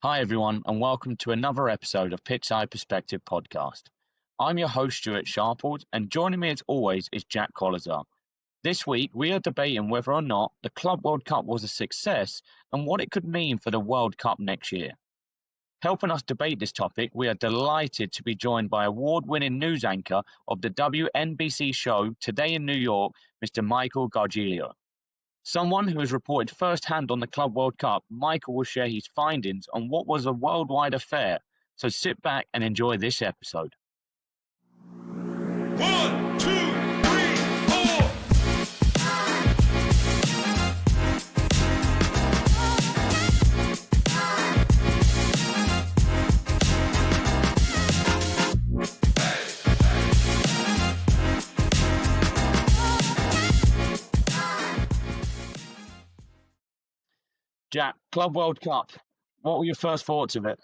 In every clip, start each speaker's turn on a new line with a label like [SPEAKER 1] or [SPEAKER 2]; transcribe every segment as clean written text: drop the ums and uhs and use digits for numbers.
[SPEAKER 1] Hi, everyone, and welcome to another episode of Pitchside Perspective podcast. I'm your host, Stuart Sharples, and joining me as always is Jack Koleszar. This week, we are debating whether or not the Club World Cup was a success and what it could mean for the World Cup next year. Helping us debate this topic, we are delighted to be joined by award-winning news anchor of the WNBC show Today in New York, Mr. Michael Gargiulo. Someone who has reported firsthand on the Club World Cup, Michael will share his findings on what was a worldwide affair. So sit back and enjoy this episode.
[SPEAKER 2] 1, 2, 3, 4.
[SPEAKER 1] Jack, Club World Cup, what were your first thoughts of it?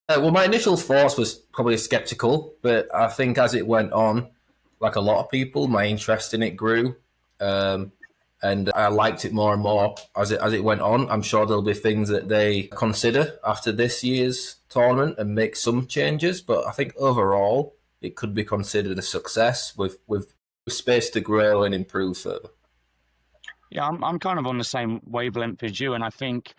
[SPEAKER 3] Well, my initial thoughts was probably skeptical, but I think as it went on, like a lot of people, my interest in it grew, and I liked it more and more as it went on. I'm sure there'll be things that they consider after this year's tournament and make some changes, but I think overall it could be considered a success with space to grow and improve further.
[SPEAKER 1] Yeah, I'm kind of on the same wavelength as you, and I think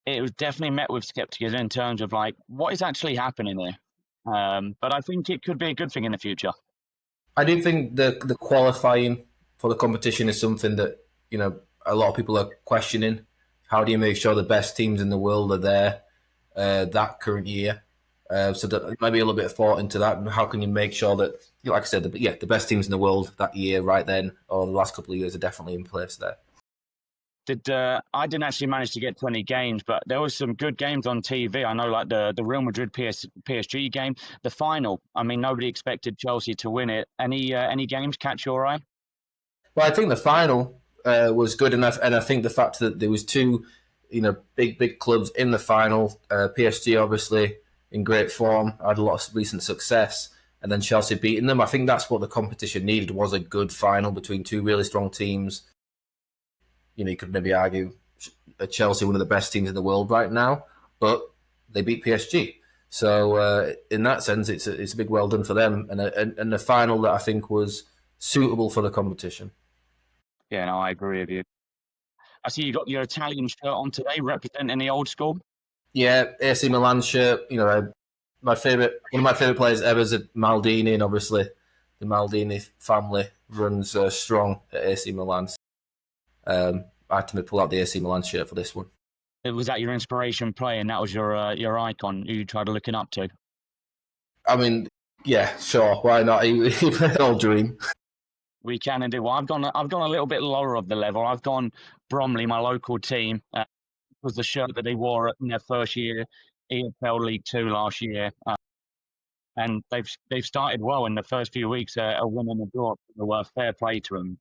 [SPEAKER 1] it was definitely met with skepticism in terms of like what is actually happening here. But I think it could be a good thing in the future.
[SPEAKER 3] I do think the qualifying for the competition is something that, you know, a lot of people are questioning. How do you make sure the best teams in the world are there that current year? So that maybe a little bit of thought into that. How can you make sure that, like I said, the best teams in the world that year, right then, or the last couple of years, are definitely in place there.
[SPEAKER 1] I didn't actually manage to get to any games, but there was some good games on TV. I know, like the Real Madrid PSG game, the final. I mean, nobody expected Chelsea to win it. Any games catch your eye?
[SPEAKER 3] Well, I think the final was good enough, and I think the fact that there was two, big clubs in the final. PSG obviously in great form, had a lot of recent success, and then Chelsea beating them. I think that's what the competition needed, was a good final between two really strong teams. You could maybe argue Chelsea one of the best teams in the world right now, but they beat PSG. So in that sense, it's a big well done for them, and a final that I think was suitable for the competition.
[SPEAKER 1] Yeah, no, I agree with you. I see you got your Italian shirt on today, representing the old school.
[SPEAKER 3] Yeah, AC Milan shirt. One of my favorite players ever is Maldini, and obviously the Maldini family runs strong at AC Milan. I had to pull out the AC Milan shirt for this one.
[SPEAKER 1] Was that your inspiration play, and that was your icon who you tried looking up to?
[SPEAKER 3] I mean, yeah, sure, why not? He played an old dream.
[SPEAKER 1] We can indeed. Well, I've gone a little bit lower of the level. I've gone Bromley, my local team. Was the shirt that they wore in their first year EFL League 2 last year, and they've started well in the first few weeks. A win and a draw. So fair play to them.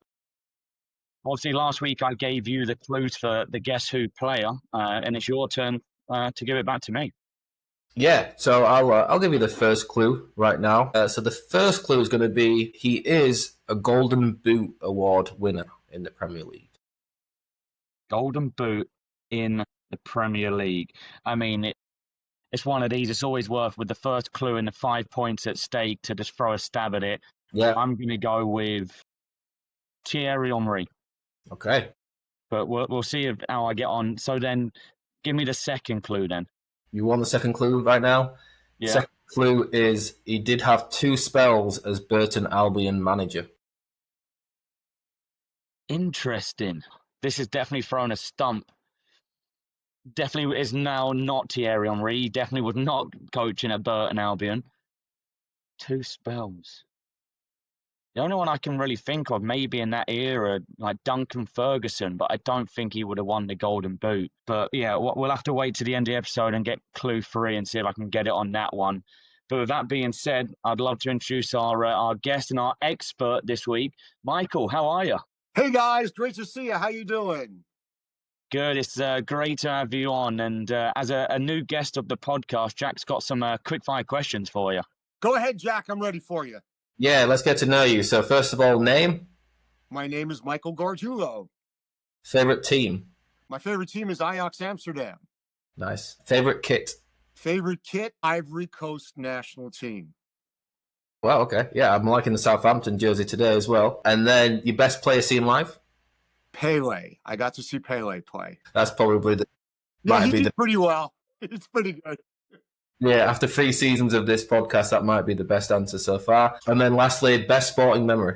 [SPEAKER 1] Obviously, last week I gave you the clues for the Guess Who player, and it's your turn to give it back to me.
[SPEAKER 3] Yeah, so I'll give you the first clue right now. So the first clue is going to be he is a Golden Boot Award winner in the Premier League.
[SPEAKER 1] Golden Boot in the Premier League. I mean, it's one of these. It's always worth, with the first clue and the 5 points at stake, to just throw a stab at it.
[SPEAKER 3] Yeah,
[SPEAKER 1] I'm going to go with Thierry Henry.
[SPEAKER 3] Okay.
[SPEAKER 1] But we'll see how I get on. So then, give me the second clue then.
[SPEAKER 3] You want the second clue right now?
[SPEAKER 1] Yeah.
[SPEAKER 3] Second clue is he did have 2 spells as Burton Albion manager.
[SPEAKER 1] Interesting. This is definitely throwing a stump. Definitely is now not Thierry Henry. He definitely was not coaching at Burton Albion. 2 spells. The only one I can really think of, maybe in that era, like Duncan Ferguson, but I don't think he would have won the Golden Boot. But yeah, we'll have to wait to the end of the episode and get clue 3 and see if I can get it on that one. But with that being said, I'd love to introduce our guest and our expert this week. Michael, how are you?
[SPEAKER 4] Hey guys, great to see you. How you doing?
[SPEAKER 1] Good. It's great to have you on. And as a new guest of the podcast, Jack's got some quick-fire questions for you.
[SPEAKER 4] Go ahead, Jack. I'm ready for you.
[SPEAKER 3] Yeah, let's get to know you. So first of all, name?
[SPEAKER 4] My name is Michael Gargiulo.
[SPEAKER 3] Favorite team?
[SPEAKER 4] My favorite team is Ajax Amsterdam.
[SPEAKER 3] Nice. Favorite kit?
[SPEAKER 4] Favorite kit? Ivory Coast national team.
[SPEAKER 3] Well, okay. Yeah, I'm liking the Southampton jersey today as well. And then your best player seen live?
[SPEAKER 4] Pele. I got to see Pele play.
[SPEAKER 3] That's probably
[SPEAKER 4] Yeah,
[SPEAKER 3] might
[SPEAKER 4] he
[SPEAKER 3] be
[SPEAKER 4] did pretty well. It's pretty good.
[SPEAKER 3] yeah, after 3 seasons of this podcast, that might be the best answer so far. And then lastly, best sporting memory.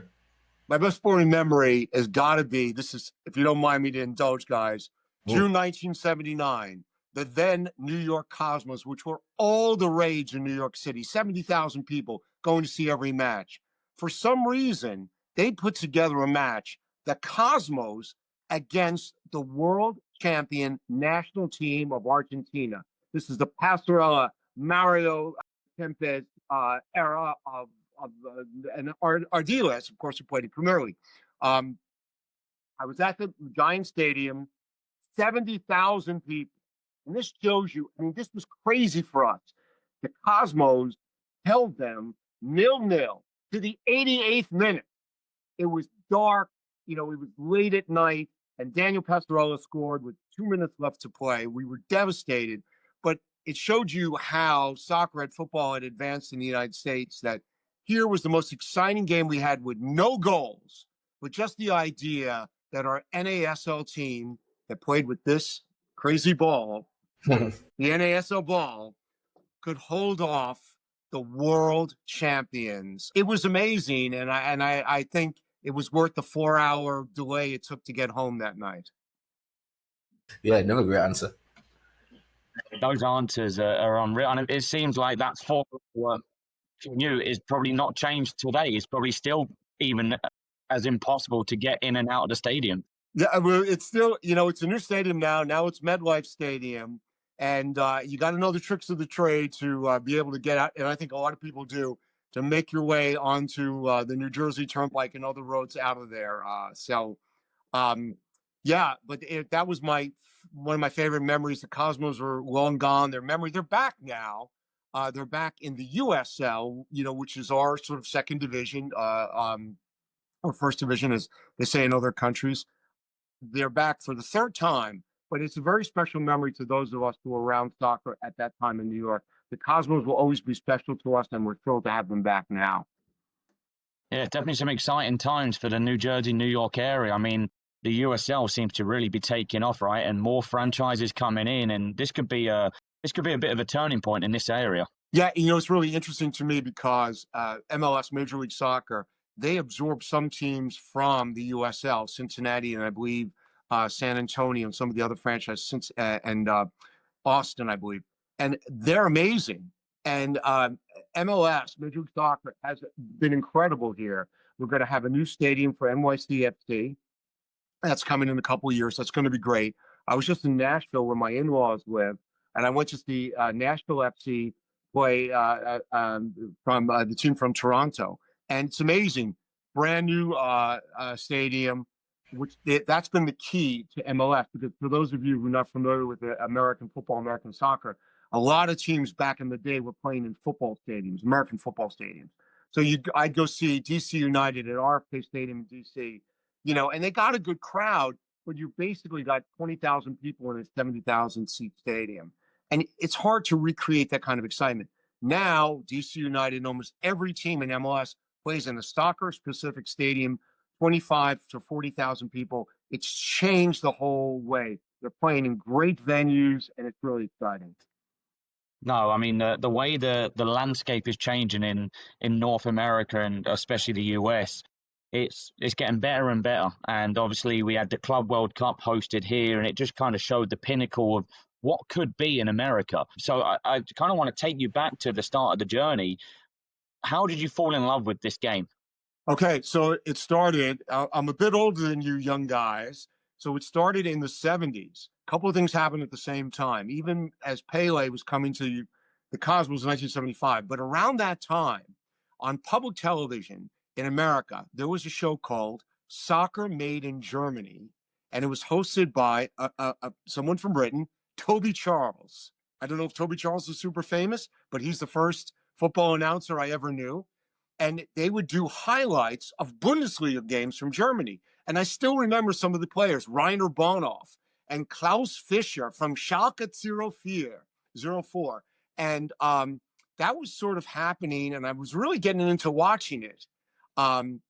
[SPEAKER 4] My best sporting memory has got to be, this is, if you don't mind me to indulge, guys, June 1979, the then New York Cosmos, which were all the rage in New York City, 70,000 people going to see every match. For some reason, they put together a match, the Cosmos against the world champion national team of Argentina. This is the Pastorella Mario Kempes era of and Ardiles, of course, who played in Premier League. I was at the Giant Stadium, 70,000 people. And this shows you, I mean, this was crazy for us. The Cosmos held them 0-0 to the 88th minute. It was dark, it was late at night, and Daniel Pastorella scored with 2 minutes left to play. We were devastated, but it showed you how soccer and football had advanced in the United States, that here was the most exciting game we had with no goals, but just the idea that our NASL team that played with this crazy ball, the NASL ball, could hold off the world champions. It was amazing, and I think it was worth the 4-hour delay it took to get home that night.
[SPEAKER 3] Yeah, another great answer.
[SPEAKER 1] Those answers are unreal. And it seems like that 4-hour commute is probably not changed today. It's probably still even as impossible to get in and out of the stadium.
[SPEAKER 4] Yeah, well, it's still, it's a new stadium now. Now it's MetLife Stadium. And you got to know the tricks of the trade to be able to get out. And I think a lot of people do, to make your way onto the New Jersey Turnpike and other roads out of there. Yeah, but that was one of my favorite memories. The Cosmos were long gone. They're back now. They're back in the USL, which is our sort of second division, or first division, as they say in other countries. They're back for the third time, but it's a very special memory to those of us who were around soccer at that time in New York. The Cosmos will always be special to us, and we're thrilled to have them back now.
[SPEAKER 1] Yeah, definitely some exciting times for the New Jersey, New York area. I mean, the USL seems to really be taking off, right? And more franchises coming in, and this could be a bit of a turning point in this area.
[SPEAKER 4] Yeah, it's really interesting to me because MLS, Major League Soccer, they absorbed some teams from the USL, Cincinnati, and I believe San Antonio, and some of the other franchises, and Austin, I believe. And they're amazing. And MLS, Major League Soccer, has been incredible here. We're going to have a new stadium for NYCFC. That's coming in a couple of years. That's going to be great. I was just in Nashville where my in-laws live, and I went to see Nashville FC play from the team from Toronto. And it's amazing. Brand new stadium, that's been the key to MLS, because for those of you who are not familiar with the American football, American soccer, a lot of teams back in the day were playing in football stadiums, American football stadiums. So I'd go see DC United at RFK Stadium in DC, and they got a good crowd, but you basically got 20,000 people in a 70,000 seat stadium. And it's hard to recreate that kind of excitement. Now, DC United, almost every team in MLS plays in a soccer-specific stadium, 25 to 40,000 people. It's changed the whole way. They're playing in great venues, and it's really exciting.
[SPEAKER 1] No, I mean the way the landscape is changing in North America and especially the US, it's getting better and better. And obviously we had the Club World Cup hosted here, and it just kind of showed the pinnacle of what could be in America. So I kind of want to take you back to the start of the journey. How did you fall in love with this game?
[SPEAKER 4] Okay, so it started, I'm a bit older than you young guys, so it started in the 70s. A couple of things happened at the same time, even as Pele was coming to the Cosmos in 1975. But around that time, on public television in America, there was a show called Soccer Made in Germany, and it was hosted by someone from Britain, Toby Charles. I don't know if Toby Charles is super famous, but he's the first football announcer I ever knew. And they would do highlights of Bundesliga games from Germany. And I still remember some of the players, Rainer Bonhoff and Klaus Fischer from Schalke 04. And that was sort of happening, and I was really getting into watching it. And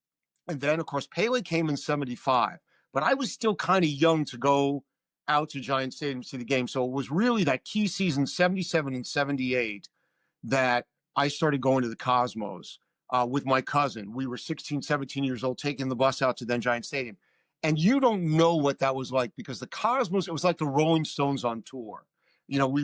[SPEAKER 4] then, of course, Pele came in 75, but I was still kind of young to go out to Giant Stadium to see the game. So it was really that key season, 77 and 78, that I started going to the Cosmos with my cousin. We were 16, 17 years old, taking the bus out to then Giant Stadium. And you don't know what that was like, because the Cosmos, it was like the Rolling Stones on tour. You know,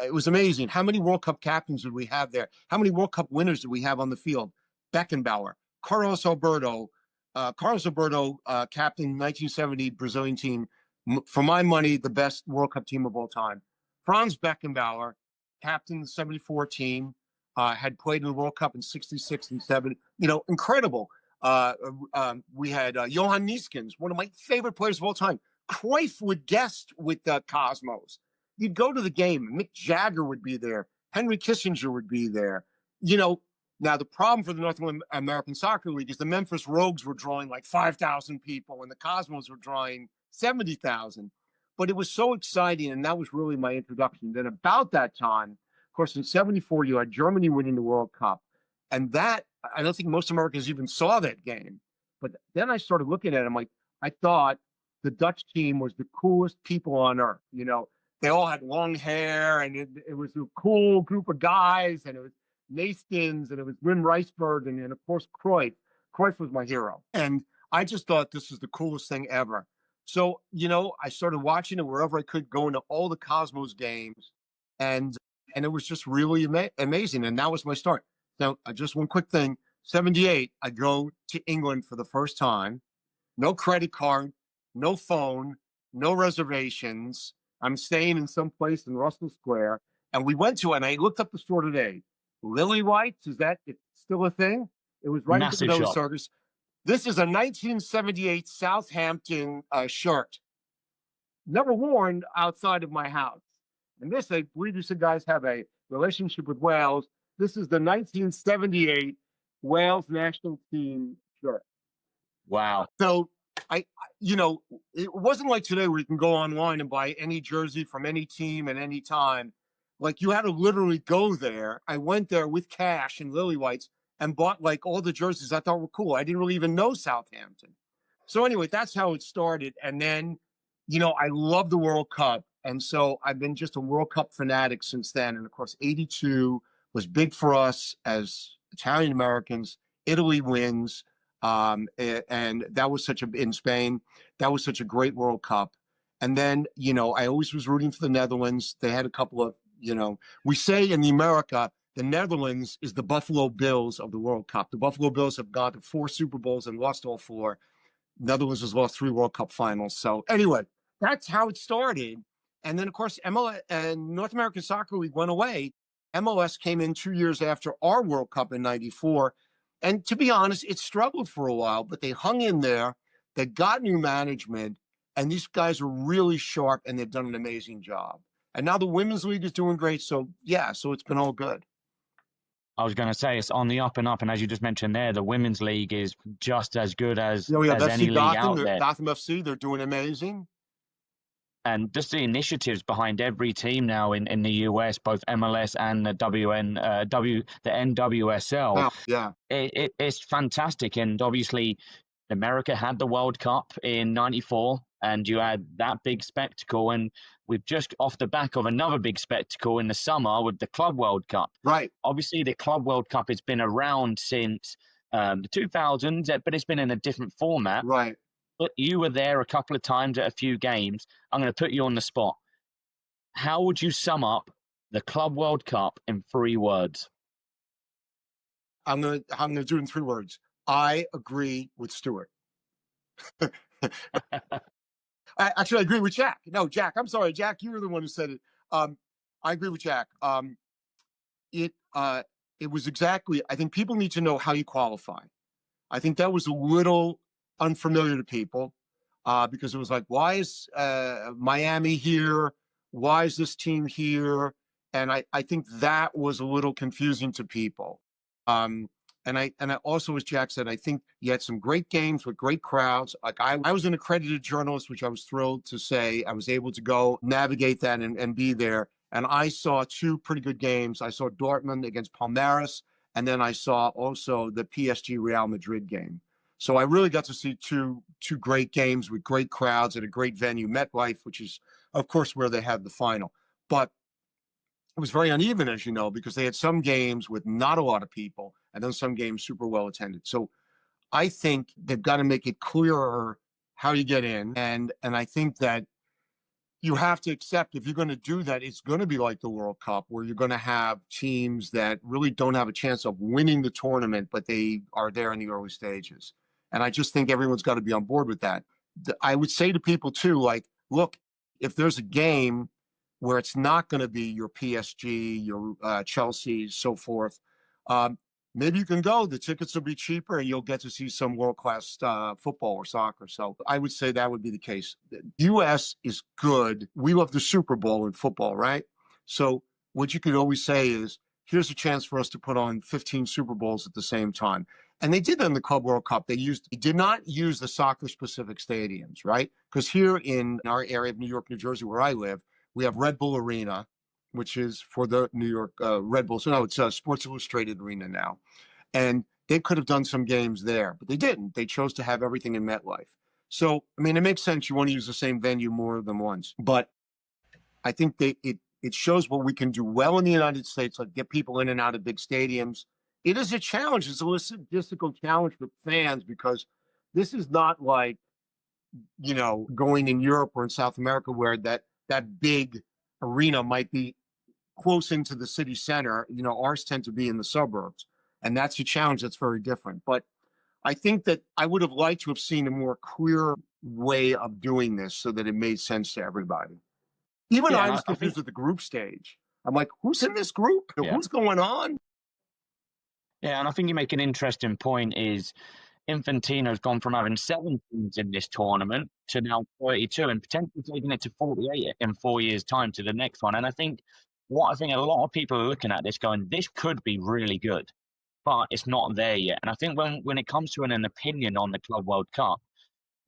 [SPEAKER 4] it was amazing. How many World Cup captains did we have there? How many World Cup winners did we have on the field? Beckenbauer, Carlos Alberto, captain 1970 Brazilian team. For my money, the best World Cup team of all time. Franz Beckenbauer, captain the 74 team, had played in the World Cup in 66 and 7. You know, incredible. We had Johan Neeskens, one of my favorite players of all time. Cruyff would guest with the Cosmos. You'd go to the game. Mick Jagger would be there. Henry Kissinger would be there. You know, now the problem for the North American Soccer League is the Memphis Rogues were drawing like 5,000 people, and the Cosmos were drawing 70,000. But it was so exciting, and that was really my introduction. Then about that time, of course, in 74, you had Germany winning the World Cup. And that, I don't think most Americans even saw that game. But then I started looking at it. I'm like, I thought the Dutch team was the coolest people on earth. You know, they all had long hair, and it was a cool group of guys, and it was Neeskens, and it was Wim Riceberg, and of course, Cruyff. Cruyff was my hero. And I just thought this was the coolest thing ever. So, you know, I started watching it wherever I could, going to all the Cosmos games, and it was just really amazing. And that was my start. Now, just one quick thing. 78, I go to England for the first time. No credit card, no phone, no reservations. I'm staying in some place in Russell Square. And we went to it, and I looked up the store today. Lily White's, it's still a thing? It was right at the Nose Circus. This is a 1978 Southampton shirt. Never worn outside of my house. And this, I believe you said, guys have a relationship with Wales. This is the 1978 Wales national team shirt.
[SPEAKER 1] Wow.
[SPEAKER 4] So you know, it wasn't like today where you can go online and buy any jersey from any team at any time. Like, you had to literally go there. I went there with cash and Lily White's and bought like all the jerseys I thought were cool. I didn't really even know Southampton. So anyway, that's how it started. And then, you know, I love the World Cup. And so I've been just a World Cup fanatic since then. And of course, 82 was big for us as Italian Americans. Italy wins. And that was in Spain, that was such a great World Cup. And then, you know, I always was rooting for the Netherlands. They had a couple of, you know, we say in the America, the Netherlands is the Buffalo Bills of the World Cup. The Buffalo Bills have gone to 4 Super Bowls and lost all 4. Netherlands has lost 3 World Cup finals. So anyway, that's how it started. And then, of course, MLS and North American Soccer League went away. MLS came in 2 years after our World Cup in 94. And to be honest, it struggled for a while, but they hung in there. They got new management, and these guys are really sharp, and they've done an amazing job. And now the Women's League is doing great. So, yeah, so it's been all good.
[SPEAKER 1] I was going to say it's on the up and up. And as you just mentioned there, the Women's League is just as good as, as any league out there.
[SPEAKER 4] Gotham FC, they're doing amazing.
[SPEAKER 1] And just the initiatives behind every team now in the US, both MLS and the NWSL,
[SPEAKER 4] yeah,
[SPEAKER 1] it's fantastic. And obviously, America had the World Cup in '94, and you had that big spectacle. And we've just off the back of another big spectacle in the summer with the Club World Cup.
[SPEAKER 4] Right.
[SPEAKER 1] Obviously, the Club World Cup has been around since the 2000s, but it's been in a different format.
[SPEAKER 4] Right.
[SPEAKER 1] But you were there a couple of times at a few games. I'm going to put you on the spot. How would you sum up the Club World Cup in 3 words?
[SPEAKER 4] I'm gonna do it in 3 words. I agree with Stuart. Actually, I agree with Jack. No, Jack. I'm sorry, Jack. You were the one who said it. I agree with Jack. It was exactly. I think people need to know how you qualify. I think that was a little unfamiliar to people because it was like, why is Miami here? Why is this team here? And I think that was a little confusing to people. And I also, as Jack said, I think you had some great games with great crowds. Like I was an accredited journalist, which I was thrilled to say I was able to go navigate that and be there. And I saw two pretty good games. I saw Dortmund against Palmeiras, and then I saw also the PSG Real Madrid game. So I really got to see two great games with great crowds at a great venue, MetLife, which is, of course, where they had the final. But it was very uneven, as you know, because they had some games with not a lot of people and then some games super well attended. So I think they've got to make it clearer how you get in. And I think that you have to accept if you're going to do that, it's going to be like the World Cup, where you're going to have teams that really don't have a chance of winning the tournament, but they are there in the early stages. And I just think everyone's got to be on board with that. I would say to people too, like, look, if there's a game where it's not going to be your PSG, your Chelsea, so forth, maybe you can go. The tickets will be cheaper and you'll get to see some world-class football or soccer. So I would say that would be the case. The U.S. is good. We love the Super Bowl in football, right? So what you could always say is, here's a chance for us to put on 15 Super Bowls at the same time. And they did that in the Club World Cup. They did not use the soccer-specific stadiums, right? Because here in our area of New York, New Jersey, where I live, we have Red Bull Arena, which is for the New York Red Bull. So no, it's Sports Illustrated Arena now. And they could have done some games there, but they didn't. They chose to have everything in MetLife. So, I mean, it makes sense. You want to use the same venue more than once. But I think it shows what we can do well in the United States, like get people in and out of big stadiums. It is a challenge. It's a logistical challenge for fans because this is not like, going in Europe or in South America where that big arena might be close into the city center. Ours tend to be in the suburbs, and that's a challenge that's very different. But I think that I would have liked to have seen a more clear way of doing this so that it made sense to everybody. Even
[SPEAKER 1] Yeah,
[SPEAKER 4] I
[SPEAKER 1] and
[SPEAKER 4] was
[SPEAKER 1] I think
[SPEAKER 4] confused at the group stage. I'm like, who's in this group?
[SPEAKER 1] yeah,
[SPEAKER 4] Who's going on?
[SPEAKER 1] yeah, and I think you make an interesting point. Is Infantino's gone from having 7 teams in this tournament to now 32 and potentially taking it to 48 in 4 years' time to the next one. And I think a lot of people are looking at this going, this could be really good, but it's not there yet. And I think when it comes to an opinion on the Club World Cup,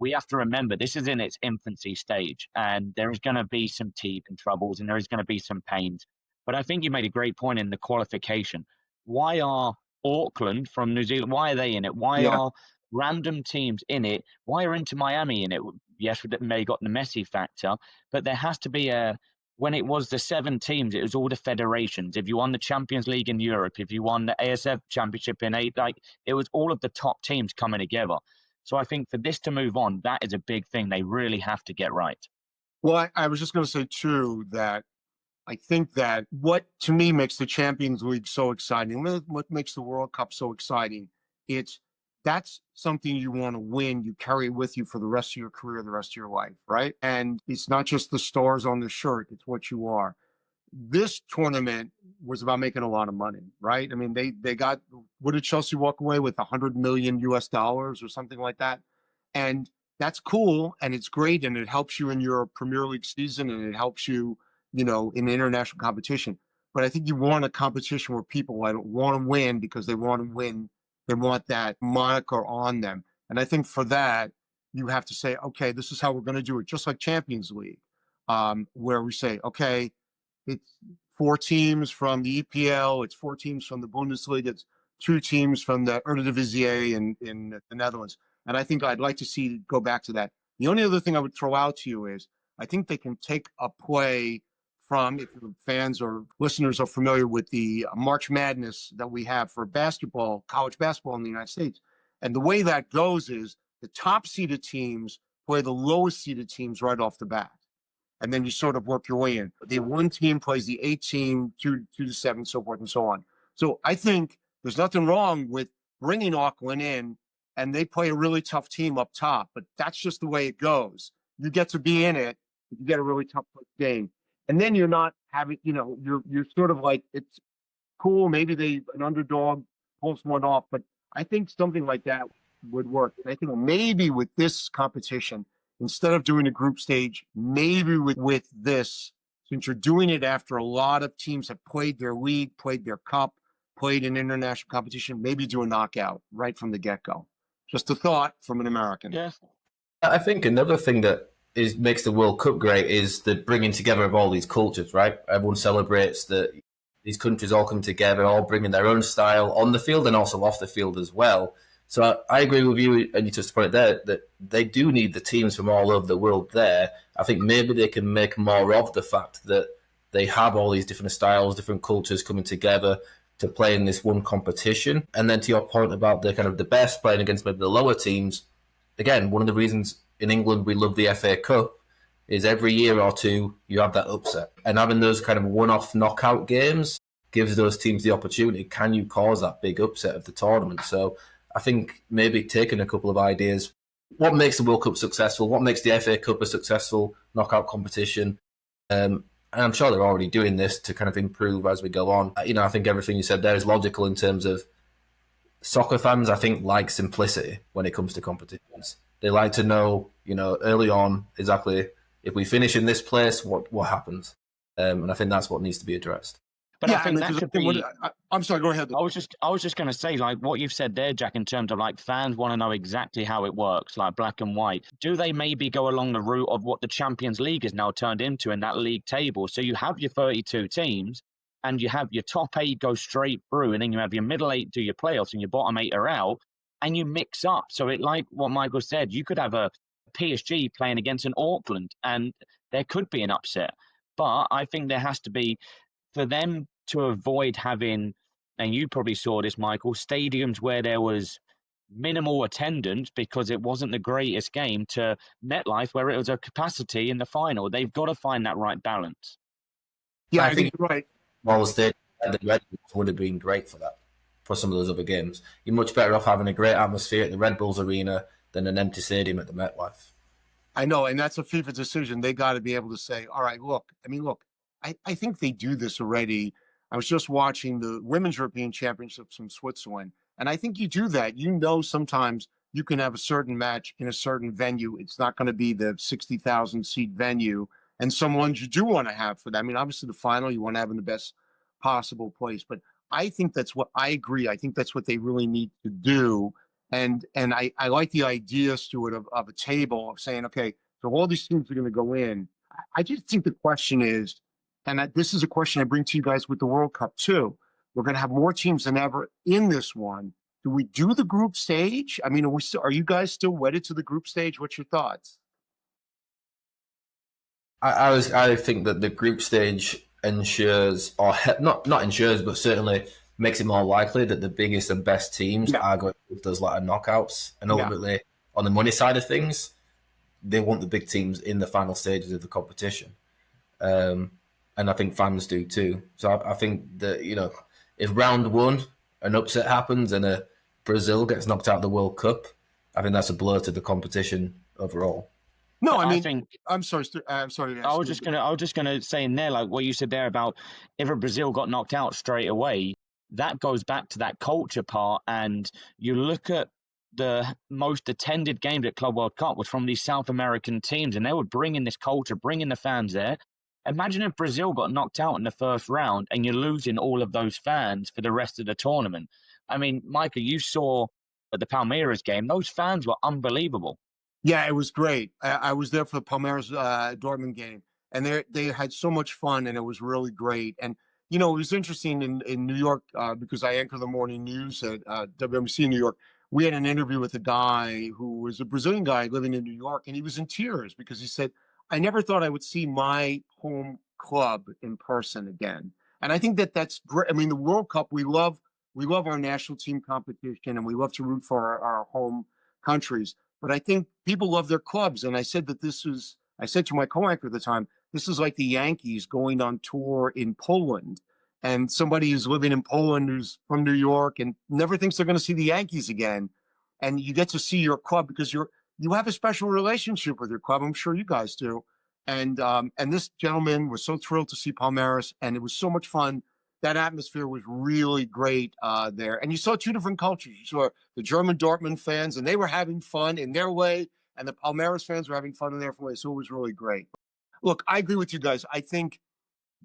[SPEAKER 1] we have to remember this is in its infancy stage and there is going to be some teeth and troubles and there is going to be some pains. But I think you made a great point in the qualification. Why are Auckland from New Zealand, why are they in it? Why
[SPEAKER 4] Yeah.
[SPEAKER 1] are random teams in it? Why are Inter Miami in it? Yes, we may got the Messi factor, but there has to be when it was the 7 teams, it was all the federations. If you won the Champions League in Europe, if you won the ASF Championship in 8, it was all of the top teams coming together. So I think for this to move on, that is a big thing they really have to get right.
[SPEAKER 4] Well, I was just going to say, too, that I think that what, to me, makes the Champions League so exciting, what makes the World Cup so exciting, that's something you want to win, you carry with you for the rest of your career, the rest of your life, right? And it's not just the stars on the shirt, it's what you are. This tournament was about making a lot of money, right? I mean, they got, what did Chelsea walk away with, 100 million US dollars or something like that? And that's cool and it's great and it helps you in your Premier League season and it helps you, in international competition. But I think you want a competition where people want to win because they want to win. They want that moniker on them. And I think for that, you have to say, okay, this is how we're going to do it, just like Champions League, where we say, okay, it's 4 teams from the EPL, it's 4 teams from the Bundesliga, it's 2 teams from the Eredivisie in the Netherlands. And I think I'd like to see go back to that. The only other thing I would throw out to you is I think they can take a play from, if your fans or listeners are familiar with the March Madness that we have for basketball, college basketball in the United States. And the way that goes is the top seeded teams play the lowest seeded teams right off the bat. And then you sort of work your way in. The 1 team plays the 8 team, 2 to 7, so forth and so on. So I think there's nothing wrong with bringing Auckland in, and they play a really tough team up top. But that's just the way it goes. You get to be in it, you get a really tough game, and then you're not having, you're sort of like, it's cool. Maybe an underdog pulls one off, but I think something like that would work. And I think maybe with this competition, instead of doing a group stage, maybe with this, since you're doing it after a lot of teams have played their league, played their cup, played in international competition, maybe do a knockout right from the get-go. Just a thought from an American.
[SPEAKER 1] Yeah.
[SPEAKER 3] I think another thing that makes the World Cup great is the bringing together of all these cultures, right? Everyone celebrates that these countries all come together, all bringing their own style on the field and also off the field as well. So I agree with you, and you touched upon it there, that they do need the teams from all over the world there. I think maybe they can make more of the fact that they have all these different styles, different cultures coming together to play in this one competition. And then to your point about the kind of the best playing against maybe the lower teams, again, one of the reasons in England we love the FA Cup is every year or two you have that upset. And having those kind of one-off knockout games gives those teams the opportunity. Can you cause that big upset of the tournament? So I think maybe taking a couple of ideas, what makes the World Cup successful, what makes the FA Cup a successful knockout competition, and I'm sure they're already doing this to kind of improve as we go on. I think everything you said there is logical in terms of soccer fans, I think, like simplicity when it comes to competitions. They like to know, early on exactly if we finish in this place, what happens. And I think that's what needs to be addressed.
[SPEAKER 1] But
[SPEAKER 4] Yeah,
[SPEAKER 1] I think that could be.
[SPEAKER 4] I'm sorry. Go ahead.
[SPEAKER 1] I was just going to say, like what you've said there, Jack, in terms of like fans want to know exactly how it works, like black and white. Do they maybe go along the route of what the Champions League has now turned into in that league table? So you have your 32 teams, and you have your top 8 go straight through, and then you have your middle 8 do your playoffs, and your bottom 8 are out, and you mix up. So it, like what Michael said, you could have a PSG playing against an Auckland, and there could be an upset. But I think there has to be, for them to avoid having, and you probably saw this, Michael, stadiums where there was minimal attendance because it wasn't the greatest game, to MetLife where it was a capacity in the final. They've got to find that right balance.
[SPEAKER 4] Yeah, I think you're right.
[SPEAKER 3] Well, the Red Bulls would have been great for that, for some of those other games. You're much better off having a great atmosphere at the Red Bulls arena than an empty stadium at the MetLife.
[SPEAKER 4] I know, and that's a FIFA decision. They got to be able to say, all right, look, I think they do this already. I was just watching the Women's European Championships from Switzerland, and I think you do that. Sometimes you can have a certain match in a certain venue. It's not going to be the 60,000 seat venue, and some ones you do want to have for that. I mean, obviously the final you want to have in the best possible place, but I think I agree. I think that's what they really need to do. And I like the idea, Stuart, of a table of saying, okay, so all these teams are going to go in. I just think the question is, and this is a question I bring to you guys with the World Cup too. We're going to have more teams than ever in this one. Do we do the group stage? I mean, are you guys still wedded to the group stage? What's your thoughts?
[SPEAKER 3] I think that the group stage ensures, or not ensures, but certainly makes it more likely that the biggest and best teams are going with those like knockouts. And ultimately, on the money side of things, they want the big teams in the final stages of the competition. And I think fans do too. So I think that, if round one, an upset happens and Brazil gets knocked out of the World Cup, I think that's a blow to the competition overall.
[SPEAKER 4] No, I think I'm sorry. I'm sorry.
[SPEAKER 1] I was just gonna say in there, like what you said there about if Brazil got knocked out straight away, that goes back to that culture part. And you look at the most attended games at Club World Cup was from these South American teams, and they would bring in this culture, bring in the fans there. Imagine if Brazil got knocked out in the first round and you're losing all of those fans for the rest of the tournament. I mean, Michael, you saw at the Palmeiras game, those fans were unbelievable.
[SPEAKER 4] Yeah, it was great. I was there for the Palmeiras Dortmund game, and they had so much fun, and it was really great. And it was interesting in New York because I anchor the morning news at WNBC in New York. We had an interview with a guy who was a Brazilian guy living in New York, and he was in tears because he said, "I never thought I would see my home club in person again." And I think that's great. I mean, the World Cup, we love our national team competition, and we love to root for our home countries. But I think people love their clubs. And I said I said to my co-anchor at the time, this is like the Yankees going on tour in Poland. And somebody who's living in Poland who's from New York and never thinks they're going to see the Yankees again. And you get to see your club because you have a special relationship with your club. I'm sure you guys do. And this gentleman was so thrilled to see Palmeiras, and it was so much fun. That atmosphere was really great there. And you saw two different cultures. You saw the German Dortmund fans, and they were having fun in their way, and the Palmeiras fans were having fun in their way. So it was really great. Look, I agree with you guys. I think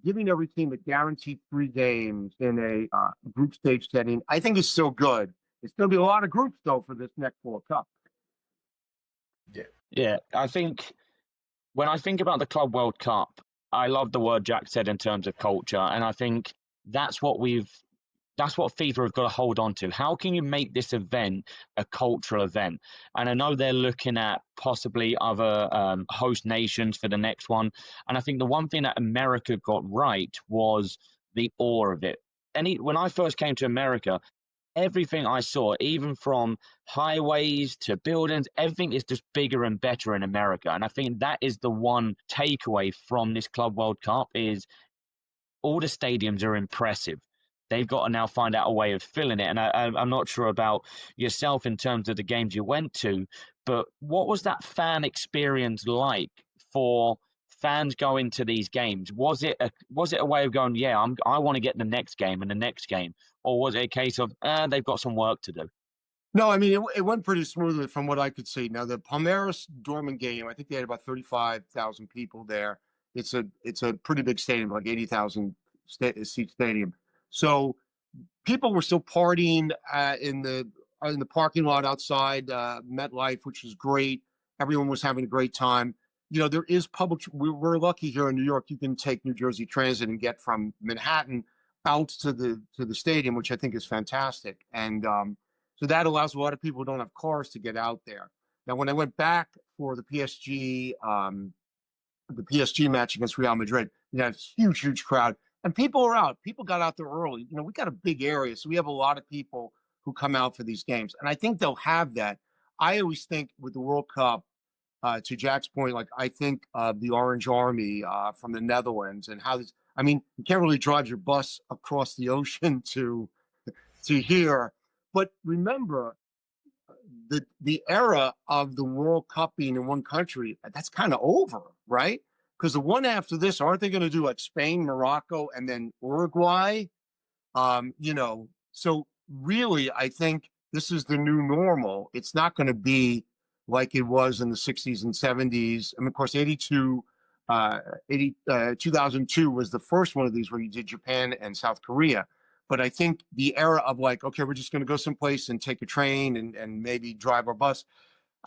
[SPEAKER 4] giving every team a guaranteed 3 games in a group stage setting, I think is still good. It's going to be a lot of groups, though, for this next World Cup.
[SPEAKER 1] Yeah, I think when I think about the Club World Cup, I love the word Jack said in terms of culture, and I think that's what FIFA have got to hold on to. How can you make this event a cultural event? And I know they're looking at possibly other host nations for the next one. And I think the one thing that America got right was the awe of it. When I first came to America, everything I saw, even from highways to buildings, everything is just bigger and better in America. And I think that is the one takeaway from this Club World Cup is all the stadiums are impressive. They've got to now find out a way of filling it. And I'm not sure about yourself in terms of the games you went to, but what was that fan experience like for fans going to these games? Was it a way of going, yeah, I want to get the next game and the next game, or was it a case of they've got some work to do?
[SPEAKER 4] No, I mean, it went pretty smoothly from what I could see. Now, the Palmeiras Dortmund game, I think they had about 35,000 people there. It's a pretty big stadium, like 80,000 seat stadium. So people were still partying in the parking lot outside MetLife, which was great. Everyone was having a great time. You know, there is public. We're lucky here in New York. You can take New Jersey Transit and get from Manhattan out to the stadium, which I think is fantastic. And so that allows a lot of people who don't have cars to get out there. Now, when I went back for the PSG match against Real Madrid, you know, huge crowd. And people are out. People got out there early. You know, we got a big area, so we have a lot of people who come out for these games. And I think they'll have that. I always think with the World Cup, to Jack's point, like I think of the Orange Army from the Netherlands and how this, I mean, you can't really drive your bus across the ocean to here. But remember, the era of the World Cup being in one country, that's kind of over, right? Because the one after this, aren't they going to do like Spain, Morocco, and then Uruguay? You know, so really, I think this is the new normal. It's not going to be like it was in the 60s and 70s. I mean, of course, 2002 was the first one of these where you did Japan and South Korea. But I think the era of like, okay, we're just going to go someplace and take a train and maybe drive our bus,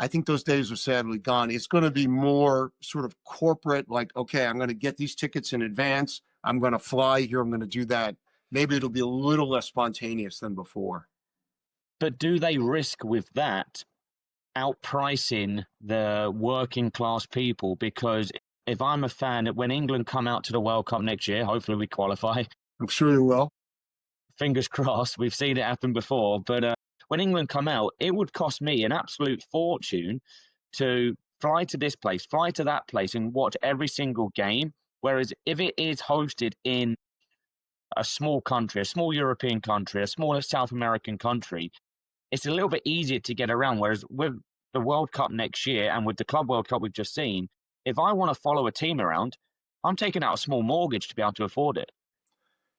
[SPEAKER 4] I think those days are sadly gone. It's going to be more sort of corporate, like, okay, I'm going to get these tickets in advance. I'm going to fly here. I'm going to do that. Maybe it'll be a little less spontaneous than before.
[SPEAKER 1] But do they risk with that outpricing the working class people? Because if I'm a fan, when England come out to the World Cup next year, hopefully we qualify.
[SPEAKER 4] I'm sure you will.
[SPEAKER 1] Fingers crossed. We've seen it happen before. But when England come out, it would cost me an absolute fortune to fly to this place, fly to that place, and watch every single game. Whereas if it is hosted in a small country, a small European country, a smaller South American country, it's a little bit easier to get around. Whereas with the World Cup next year and with the Club World Cup we've just seen, if I want to follow a team around, I'm taking out a small mortgage to be able to afford it.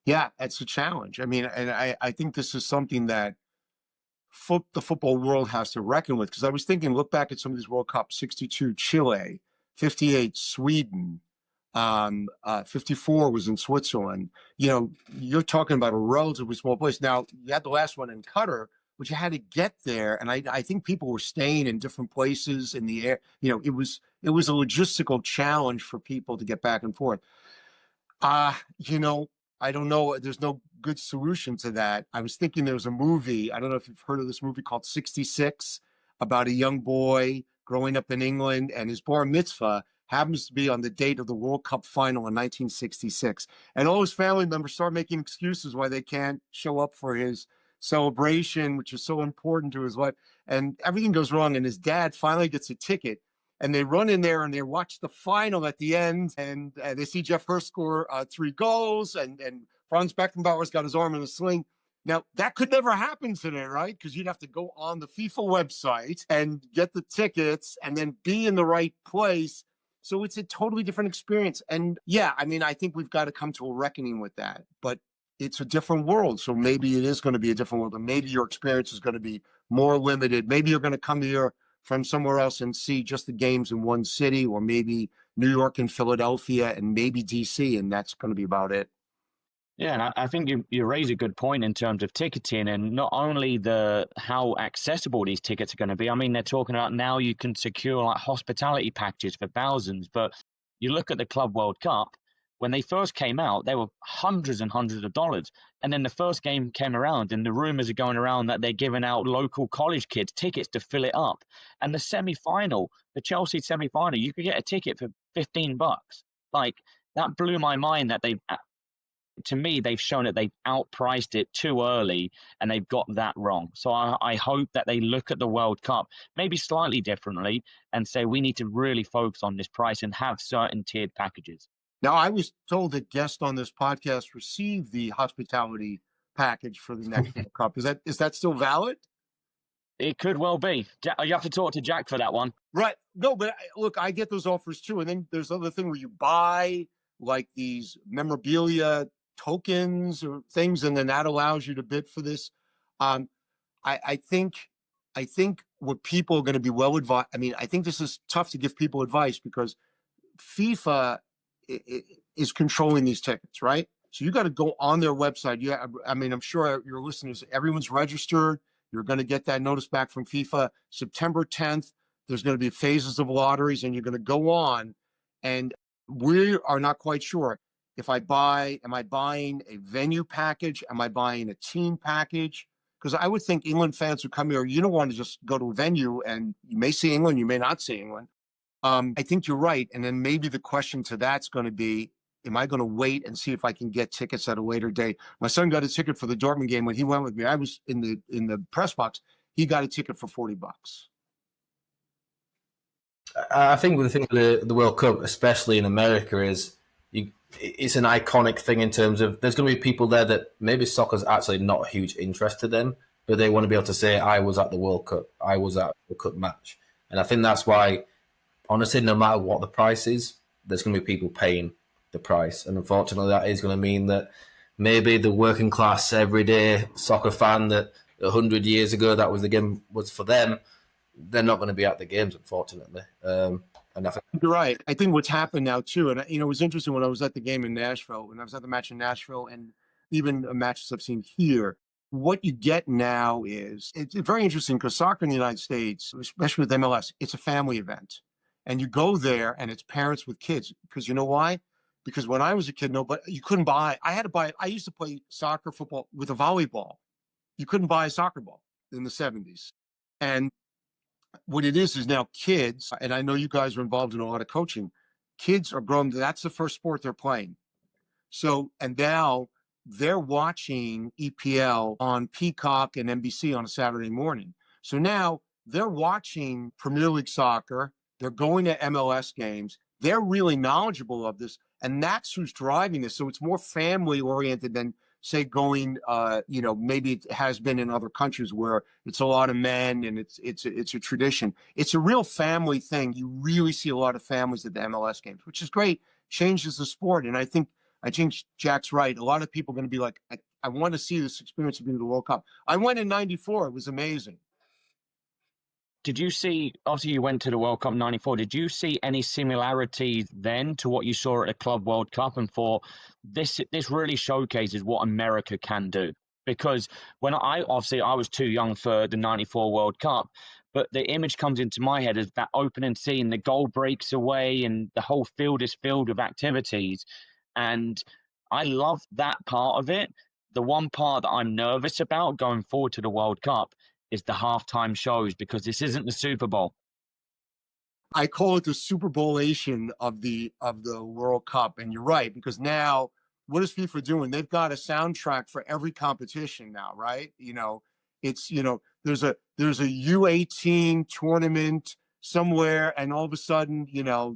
[SPEAKER 4] Yeah, it's a challenge. I mean, and I think this is something that the football world has to reckon with. Because I was thinking, look back at some of these World Cups: 62 Chile, 58 Sweden, 54 was in Switzerland. You know, you're talking about a relatively small place. Now, you had the last one in Qatar, but you had to get there. And I think people were staying in different places in the air. You know, it was a logistical challenge for people to get back and forth. You know, I don't know. There's no good solution to that. I was thinking there was a movie. I don't know if you've heard of this movie called 66, about a young boy growing up in England, and his bar mitzvah happens to be on the date of the World Cup final in 1966. And all his family members start making excuses why they can't show up for his celebration, which is so important to his life. And everything goes wrong. And his dad finally gets a ticket. And they run in there and they watch the final at the end, and they see Jeff Hurst score 3 goals, and Franz Beckenbauer's got his arm in a sling. Now, that could never happen today, right? Because you'd have to go on the FIFA website and get the tickets and then be in the right place. So it's a totally different experience. And yeah, I mean, I think we've got to come to a reckoning with that. But it's a different world. So maybe it is going to be a different world. And maybe your experience is going to be more limited. Maybe you're going to come here from somewhere else and see just the games in one city, or maybe New York and Philadelphia and maybe DC, and that's going to be about it.
[SPEAKER 1] Yeah, and I think you raise a good point in terms of ticketing, and not only how accessible these tickets are going to be. I mean, they're talking about now you can secure like hospitality packages for thousands, but you look at the Club World Cup, when they first came out, they were hundreds and hundreds of dollars. And then the first game came around, and the rumors are going around that they're giving out local college kids tickets to fill it up. And the semi-final, the Chelsea semi-final, you could get a ticket for $15. Like, that blew my mind that to me, they've shown that they've outpriced it too early and they've got that wrong. So I hope that they look at the World Cup maybe slightly differently and say we need to really focus on this price and have certain tiered packages.
[SPEAKER 4] Now, I was told that guests on this podcast receive the hospitality package for the next World Cup. Is that still valid?
[SPEAKER 1] It could well be. You have to talk to Jack for that one.
[SPEAKER 4] Right. No, but look, I get those offers too. And then there's other thing where you buy like these memorabilia tokens or things, and then that allows you to bid for this. I think what people are going to be well advised. I mean, I think this is tough to give people advice because FIFA is controlling these tickets, right? So you got to go on their website. Yeah, I mean, I'm sure your listeners, everyone's registered. You're going to get that notice back from FIFA September 10th. There's going to be phases of lotteries, and you're going to go on. And we are not quite sure. If am I buying a venue package? Am I buying a team package? Because I would think England fans would come here. You don't want to just go to a venue and you may see England, you may not see England. I think you're right. And then maybe the question to that's going to be, am I going to wait and see if I can get tickets at a later date? My son got a ticket for the Dortmund game when he went with me. I was in the press box. He got a ticket for $40.
[SPEAKER 3] I think the thing with the World Cup, especially in America, is it's an iconic thing in terms of there's going to be people there that maybe soccer's actually not a huge interest to them, but they want to be able to say, I was at the World Cup, I was at the Cup match. And I think that's why, honestly, no matter what the price is, there's going to be people paying the price. And unfortunately, that is going to mean that maybe the working class, everyday soccer fan that 100 years ago that was the game was for them, they're not going to be at the games, unfortunately. And I think
[SPEAKER 4] you're right. I think what's happened now too, and it was interesting when I was at the game in Nashville, when I was at the match in Nashville, and even matches I've seen here. What you get now is it's very interesting because soccer in the United States, especially with MLS, it's a family event, and you go there and it's parents with kids. Because you know why? Because when I was a kid, you couldn't buy. I had to buy. I used to play soccer, football with a volleyball. You couldn't buy a soccer ball in the 70s, and what it is now kids, and I know you guys are involved in a lot of coaching, kids are grown. That's the first sport they're playing. So, and now they're watching EPL on Peacock and NBC on a Saturday morning. So now they're watching Premier League soccer. They're going to MLS games. They're really knowledgeable of this. And that's who's driving this. So it's more family oriented than say going, maybe it has been in other countries where it's a lot of men and it's a tradition. It's a real family thing. You really see a lot of families at the MLS games, which is great. Changes the sport. And I think Jack's right. A lot of people are going to be like, I want to see this experience of being to the World Cup. I went in '94. It was amazing.
[SPEAKER 1] Did you see, obviously you went to the World Cup 94, did you see any similarities then to what you saw at the Club World Cup and thought this really showcases what America can do? Because when I was too young for the 94 World Cup, but the image comes into my head as that opening scene, the goal breaks away and the whole field is filled with activities. And I love that part of it. The one part that I'm nervous about going forward to the World Cup is the halftime shows, because this isn't the Super Bowl.
[SPEAKER 4] I call it the Super Bowl-ation of the World Cup. And you're right, because now what is FIFA doing? They've got a soundtrack for every competition now, right? It's there's a U18 tournament somewhere, and all of a sudden,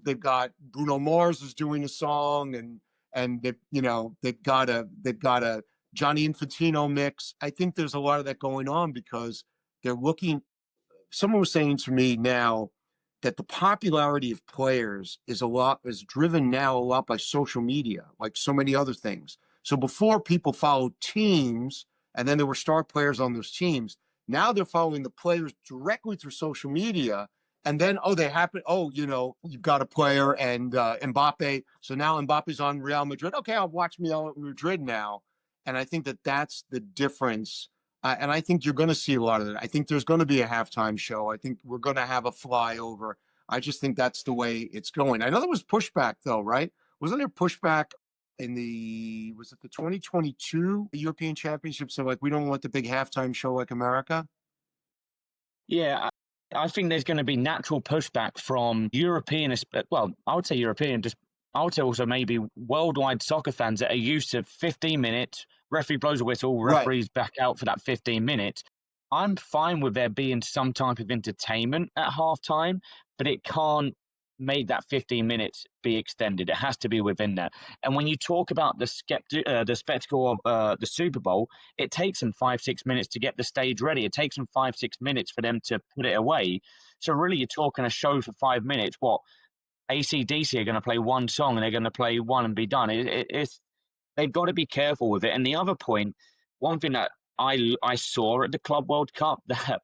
[SPEAKER 4] they've got Bruno Mars is doing a song, and they've got a Johnny Infantino mix. I think there's a lot of that going on because they're looking. Someone was saying to me now that the popularity of players is driven now a lot by social media, like so many other things. So before, people followed teams, and then there were star players on those teams. Now they're following the players directly through social media, And then, they happen. You've got a player and Mbappe. So now Mbappe's on Real Madrid. Okay, I'll watch Real Madrid now. And I think that that's the difference. And I think you're going to see a lot of that. I think there's going to be a halftime show. I think we're going to have a flyover. I just think that's the way it's going. I know there was pushback, though, right? Wasn't there pushback was it the 2022 European Championship? So, like, we don't want the big halftime show like America.
[SPEAKER 1] Yeah, I think there's going to be natural pushback from European, well, I would say European, I would say also maybe worldwide soccer fans that are used to 15 minutes, referee blows a whistle, referees back out for that 15 minutes. I'm fine with there being some type of entertainment at halftime, but it can't make that 15 minutes be extended. It has to be within that. And when you talk about the spectacle of the Super Bowl, it takes them 5-6 minutes to get the stage ready. It takes them 5-6 minutes for them to put it away. So really, you're talking a show for 5 minutes. What, AC/DC are going to play one song and they're going to play one and be done. They've got to be careful with it. And the other point, one thing that I saw at the Club World Cup that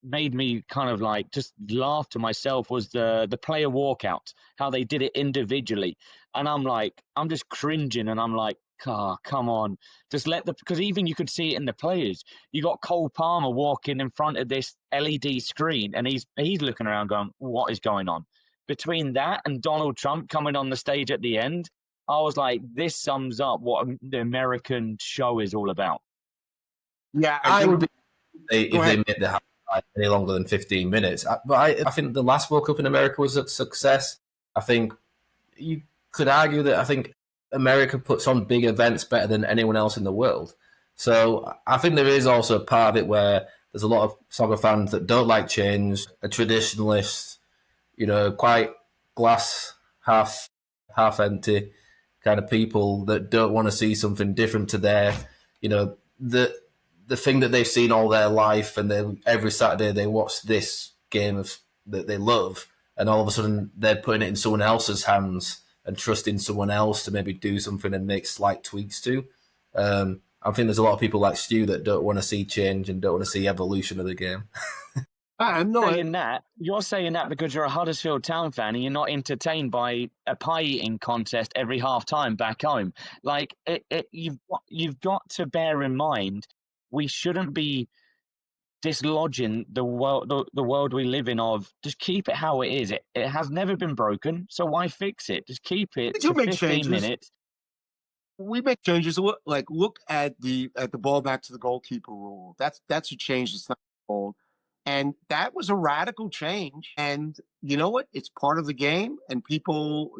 [SPEAKER 1] made me kind of like just laugh to myself was the player walkout, how they did it individually. And I'm just cringing and I'm like, come on, just because even you could see it in the players. You got Cole Palmer walking in front of this LED screen and he's looking around going, what is going on? Between that and Donald Trump coming on the stage at the end, I was like, this sums up what the American show is all about.
[SPEAKER 4] Yeah,
[SPEAKER 3] I would be if they made the halftime any longer than 15 minutes. But I think the last World Cup in America was a success. I think you could argue that I think America puts on big events better than anyone else in the world. So I think there is also a part of it where there's a lot of soccer fans that don't like change, a traditionalist, quite glass half empty kind of people that don't want to see something different to their, the thing that they've seen all their life, and every Saturday they watch this game that they love, and all of a sudden they're putting it in someone else's hands and trusting someone else to maybe do something and make slight tweaks to. I think there's a lot of people like Stu that don't want to see change and don't want to see evolution of the game.
[SPEAKER 1] I'm not saying that. You're saying that because you're a Huddersfield Town fan and you're not entertained by a pie eating contest every half time back home. Like you've got to bear in mind, we shouldn't be dislodging the world we live in of just keep it how it is. It has never been broken, so why fix it? Just keep it to 15 minutes.
[SPEAKER 4] We make changes. Look at the ball back to the goalkeeper rule. That's a change that's not old. And that was a radical change. And you know what? It's part of the game. And people,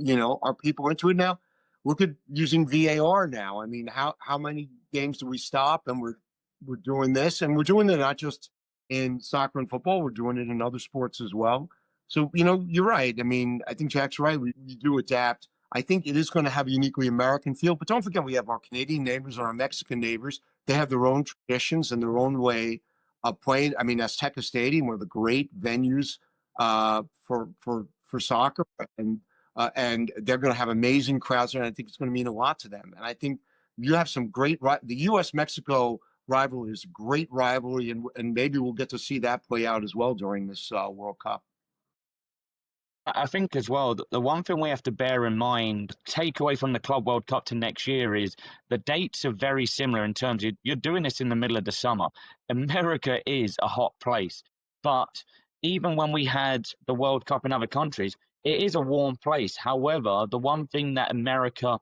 [SPEAKER 4] are people into it now? Look at using VAR now. I mean, how many games do we stop? And we're doing this, and we're doing it not just in soccer and football. We're doing it in other sports as well. So you're right. I mean, I think Jack's right. We do adapt. I think it is going to have a uniquely American feel. But don't forget, we have our Canadian neighbors and our Mexican neighbors. They have their own traditions and their own way playing. I mean, Azteca Stadium, one of the great venues for soccer, and they're going to have amazing crowds, and I think it's going to mean a lot to them. And I think you have some great. The U.S.-Mexico rivalry is a great rivalry, and maybe we'll get to see that play out as well during this World Cup.
[SPEAKER 1] I think as well, the one thing we have to bear in mind, take away from the Club World Cup to next year, is the dates are very similar in terms of you're doing this in the middle of the summer. America is a hot place, but even when we had the World Cup in other countries, it is a warm place. However, the one thing that America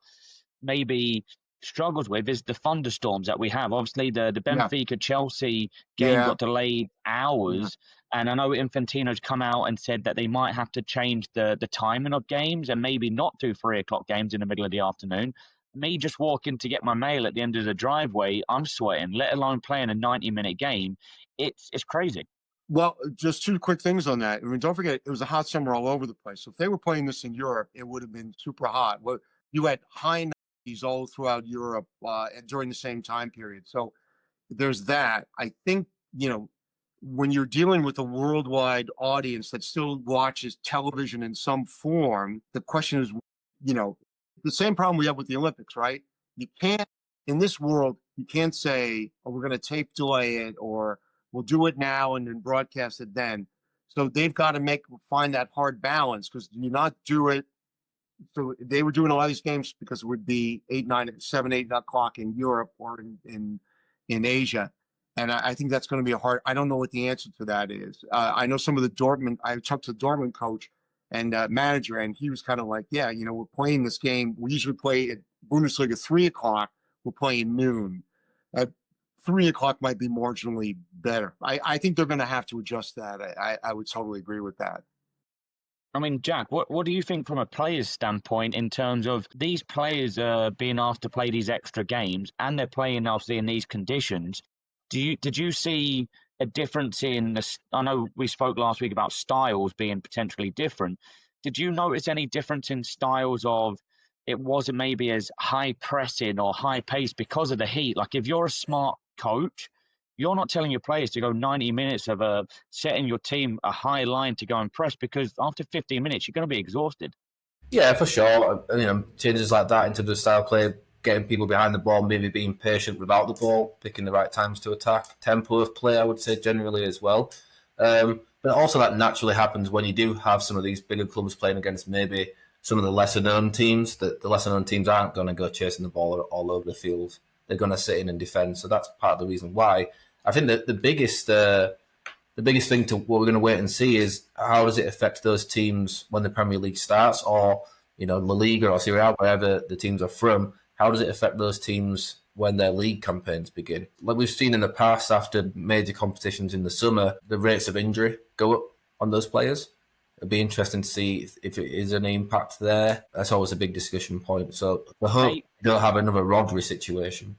[SPEAKER 1] maybe struggles with is the thunderstorms that we have. Obviously, the Benfica-Chelsea game got delayed hours. And I know Infantino's come out and said that they might have to change the timing of games and maybe not do 3 o'clock games in the middle of the afternoon. Me just walking to get my mail at the end of the driveway, I'm sweating, let alone playing a 90-minute game. It's crazy.
[SPEAKER 4] Well, just 2 quick things on that. I mean, don't forget, it was a hot summer all over the place. So if they were playing this in Europe, it would have been super hot. Well, you had high 90s all throughout Europe during the same time period. So there's that. I think, when you're dealing with a worldwide audience that still watches television in some form, the question is, the same problem we have with the Olympics, right? You can't, in this world, you can't say, oh, we're going to tape delay it, or we'll do it now and then broadcast it then. So they've got to find that hard balance, because do you not do it. So they were doing a lot of these games because it would be 8, 9, 7, 8 o'clock in Europe or in Asia. And I think that's going to be I don't know what the answer to that is. I know some of the Dortmund, I talked to the Dortmund coach and manager, and he was kind of like, yeah, we're playing this game. We usually play at Bundesliga 3 o'clock. We're playing noon. 3 o'clock might be marginally better. I think they're going to have to adjust that. I would totally agree with that.
[SPEAKER 1] I mean, Jack, what do you think from a player's standpoint in terms of these players being asked to play these extra games and they're playing obviously in these conditions? Did you see a difference in the? I know we spoke last week about styles being potentially different. Did you notice any difference in styles of it wasn't maybe as high pressing or high pace because of the heat? Like if you're a smart coach, you're not telling your players to go 90 minutes of setting your team a high line to go and press, because after 15 minutes, you're going to be exhausted.
[SPEAKER 3] Yeah, for sure. Changes like that into the style play, getting people behind the ball, maybe being patient without the ball, picking the right times to attack, tempo of play, I would say generally as well. But also that naturally happens when you do have some of these bigger clubs playing against maybe some of the lesser known teams. The lesser known teams aren't going to go chasing the ball all over the field. They're going to sit in and defend. So that's part of the reason why. I think that the biggest thing to what we're going to wait and see is how does it affect those teams when the Premier League starts, or La Liga or Serie A, wherever the teams are from. How does it affect those teams when their league campaigns begin? Like we've seen in the past, after major competitions in the summer, the rates of injury go up on those players. It'd be interesting to see if it is any impact there. That's always a big discussion point. So I hope they'll have another Rodri situation.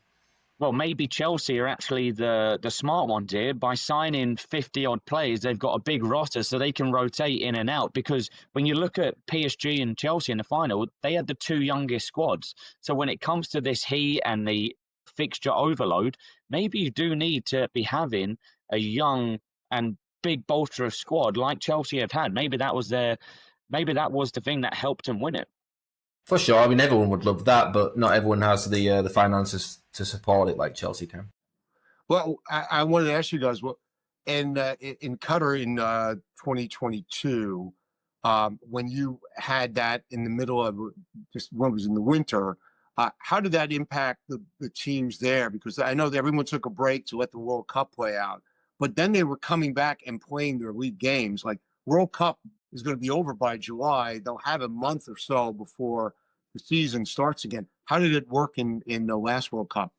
[SPEAKER 1] Well, maybe Chelsea are actually the smart ones here. By signing 50-odd players, they've got a big roster so they can rotate in and out. Because when you look at PSG and Chelsea in the final, they had the 2 youngest squads. So when it comes to this heat and the fixture overload, maybe you do need to be having a young and big bolster of squad like Chelsea have had. Maybe that was the thing that helped them win it.
[SPEAKER 3] For sure. I mean, everyone would love that, but not everyone has the finances to support it like Chelsea can.
[SPEAKER 4] Well, I wanted to ask you guys, in Qatar in 2022, when you had that in the middle of just when it was in the winter, how did that impact the teams there? Because I know that everyone took a break to let the World Cup play out, but then they were coming back and playing their league games. Like World Cup is going to be over by July. They'll have a month or so before the season starts again. How did it work in the last World Cup?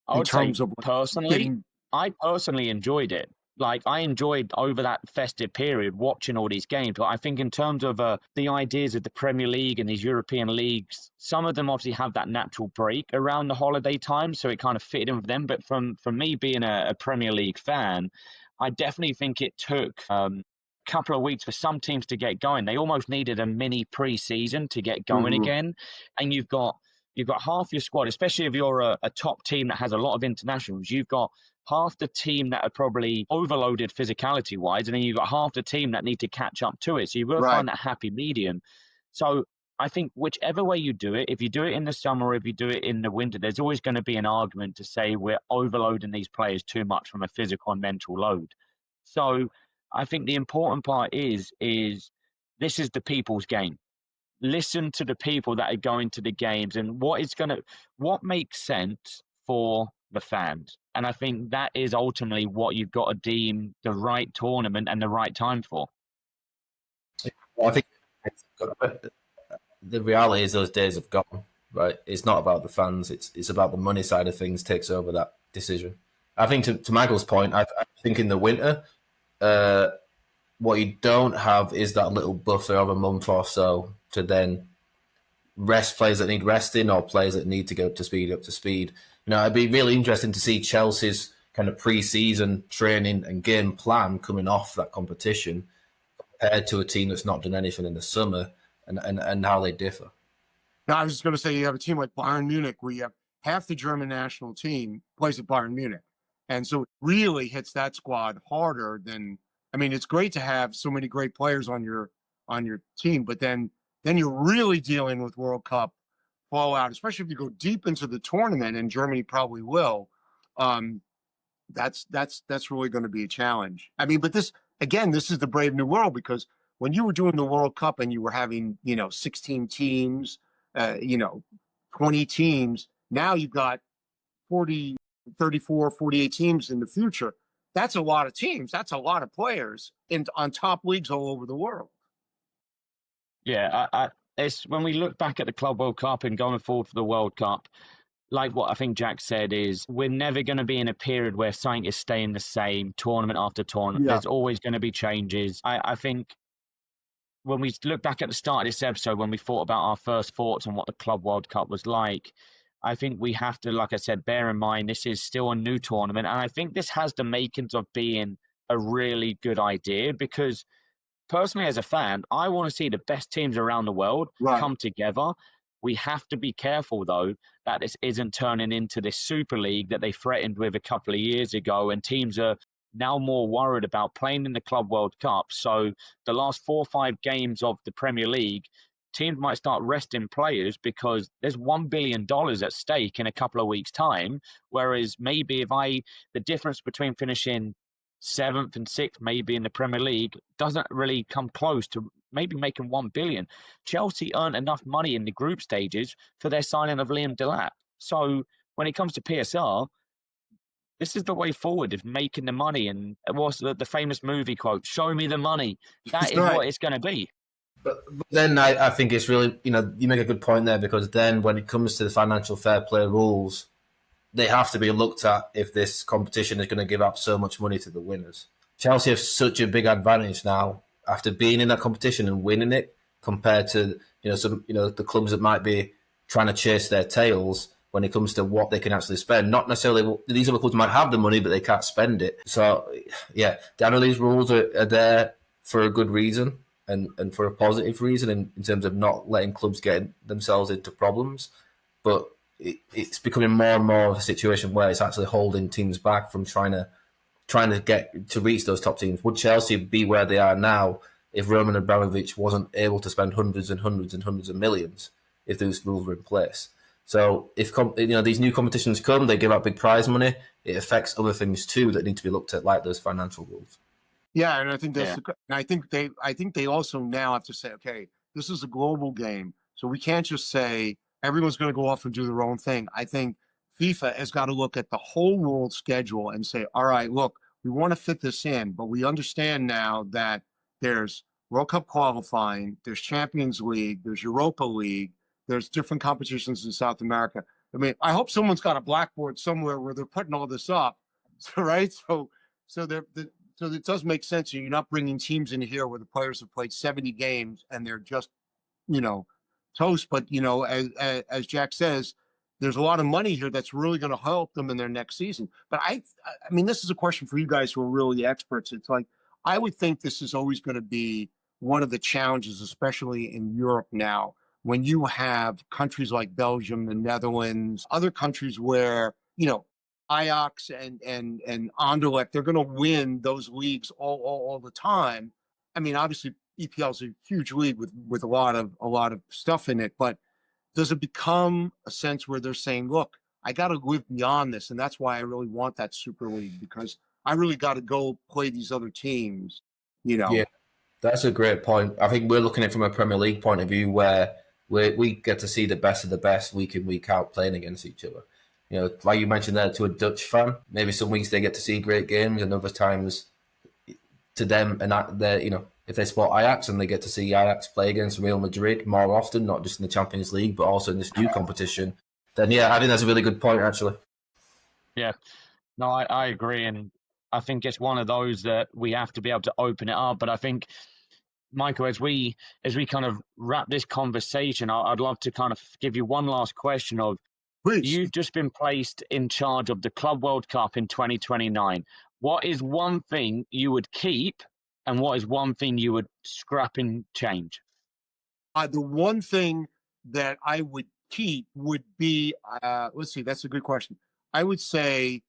[SPEAKER 1] I would say personally, I personally enjoyed it. Like I enjoyed over that festive period watching all these games. But I think in terms of the ideas of the Premier League and these European leagues, some of them obviously have that natural break around the holiday time, so it kind of fitted in with them. But from me being a Premier League fan, I definitely think it took couple of weeks for some teams to get going. They almost needed a mini pre-season to get going again. And you've got half your squad, especially if you're a top team that has a lot of internationals. You've got half the team that are probably overloaded physicality wise, and then you've got half the team that need to catch up to it. So you've got to find that happy medium. So I think whichever way you do it, if you do it in the summer or if you do it in the winter, there's always going to be an argument to say we're overloading these players too much from a physical and mental load. So I think the important part is this is the people's game. Listen to the people that are going to the games and what makes sense for the fans. And I think that is ultimately what you've got to deem the right tournament and the right time for.
[SPEAKER 3] Well, I think the reality is those days have gone, right? It's not about the fans. It's about the money side of things takes over that decision. I think to Michael's point, I think in the winter, what you don't have is that little buffer of a month or so to then rest players that need resting or players that need to go up to speed. It'd be really interesting to see Chelsea's kind of pre-season training and game plan coming off that competition compared to a team that's not done anything in the summer and how they differ.
[SPEAKER 4] Now, I was just going to say, you have a team like Bayern Munich where you have half the German national team plays at Bayern Munich. And so it really hits that squad harder than, I mean, it's great to have so many great players on your team, but then you're really dealing with World Cup fallout, especially if you go deep into the tournament, and Germany probably will. That's really going to be a challenge. I mean, but again, this is the brave new world, because when you were doing the World Cup and you were having, 16 teams, 20 teams, now you've got 40, 34, 48 teams in the future. That's a lot of teams. That's a lot of players on top leagues all over the world.
[SPEAKER 1] Yeah, it's when we look back at the Club World Cup and going forward for the World Cup, like what I think Jack said is we're never going to be in a period where something is staying the same tournament after tournament.
[SPEAKER 4] Yeah.
[SPEAKER 1] There's always going to be changes. I think when we look back at the start of this episode, when we thought about our first thoughts on what the Club World Cup was like, I think we have to, like I said, bear in mind this is still a new tournament. And I think this has the makings of being a really good idea because personally, as a fan, I want to see the best teams around the world come together. We have to be careful, though, that this isn't turning into this Super League that they threatened with a couple of years ago, and teams are now more worried about playing in the Club World Cup. So the last 4 or 5 games of the Premier League, teams might start resting players because there's $1 billion at stake in a couple of weeks' time. Whereas maybe the difference between finishing 7th and 6th, maybe in the Premier League, doesn't really come close to maybe making 1 billion. Chelsea earned enough money in the group stages for their signing of Liam Delap. So when it comes to PSR, this is the way forward, is making the money. And it was the famous movie quote, "Show me the money." That is what it's going to be.
[SPEAKER 3] But then I think it's really, you make a good point there, because then when it comes to the financial fair play rules, they have to be looked at if this competition is going to give out so much money to the winners. Chelsea have such a big advantage now after being in that competition and winning it, compared to the clubs that might be trying to chase their tails when it comes to what they can actually spend. Not necessarily, these other clubs might have the money, but they can't spend it. So yeah, I know these rules are there for a good reason and for a positive reason in terms of not letting clubs get themselves into problems, but it's becoming more and more of a situation where it's actually holding teams back from trying to get to reach those top teams. Would Chelsea be where they are now if Roman Abramovich wasn't able to spend hundreds and hundreds and hundreds of millions if those rules were in place? So if these new competitions come, they give out big prize money. It affects other things too that need to be looked at, like those financial rules.
[SPEAKER 4] Yeah, and I think I think they also now have to say, okay, this is a global game, so we can't just say everyone's going to go off and do their own thing. I think FIFA has got to look at the whole world schedule and say, all right, look, we want to fit this in, but we understand now that there's World Cup qualifying, there's Champions League, there's Europa League, there's different competitions in South America. I mean, I hope someone's got a blackboard somewhere where they're putting all this up, right? So it does make sense. You're not bringing teams in here where the players have played 70 games and they're just, toast. But, as Jack says, there's a lot of money here that's really going to help them in their next season. But I mean, this is a question for you guys who are really the experts. It's like, I would think this is always going to be one of the challenges, especially in Europe now, when you have countries like Belgium, the Netherlands, other countries where, Ajax and Anderlecht, they're going to win those leagues all the time. I mean, obviously, EPL is a huge league with a lot of stuff in it, but does it become a sense where they're saying, look, I got to live beyond this, and that's why I really want that Super League, because I really got to go play these other teams,
[SPEAKER 3] Yeah, that's a great point. I think we're looking at it from a Premier League point of view where we get to see the best of the best week in, week out playing against each other. Like you mentioned there, to a Dutch fan, maybe some weeks they get to see great games, and other times to them, and if they support Ajax and they get to see Ajax play against Real Madrid more often, not just in the Champions League, but also in this new competition, then yeah, I think that's a really good point, actually.
[SPEAKER 1] Yeah, no, I agree. And I think it's one of those that we have to be able to open it up. But I think, Michael, as we kind of wrap this conversation, I'd love to kind of give you one last question of,
[SPEAKER 4] Please.
[SPEAKER 1] you've just been placed in charge of the Club World Cup in 2029. What is one thing you would keep, and what is one thing you would scrap and change?
[SPEAKER 4] The one thing that I would keep would be, let's see, that's a good question. I would say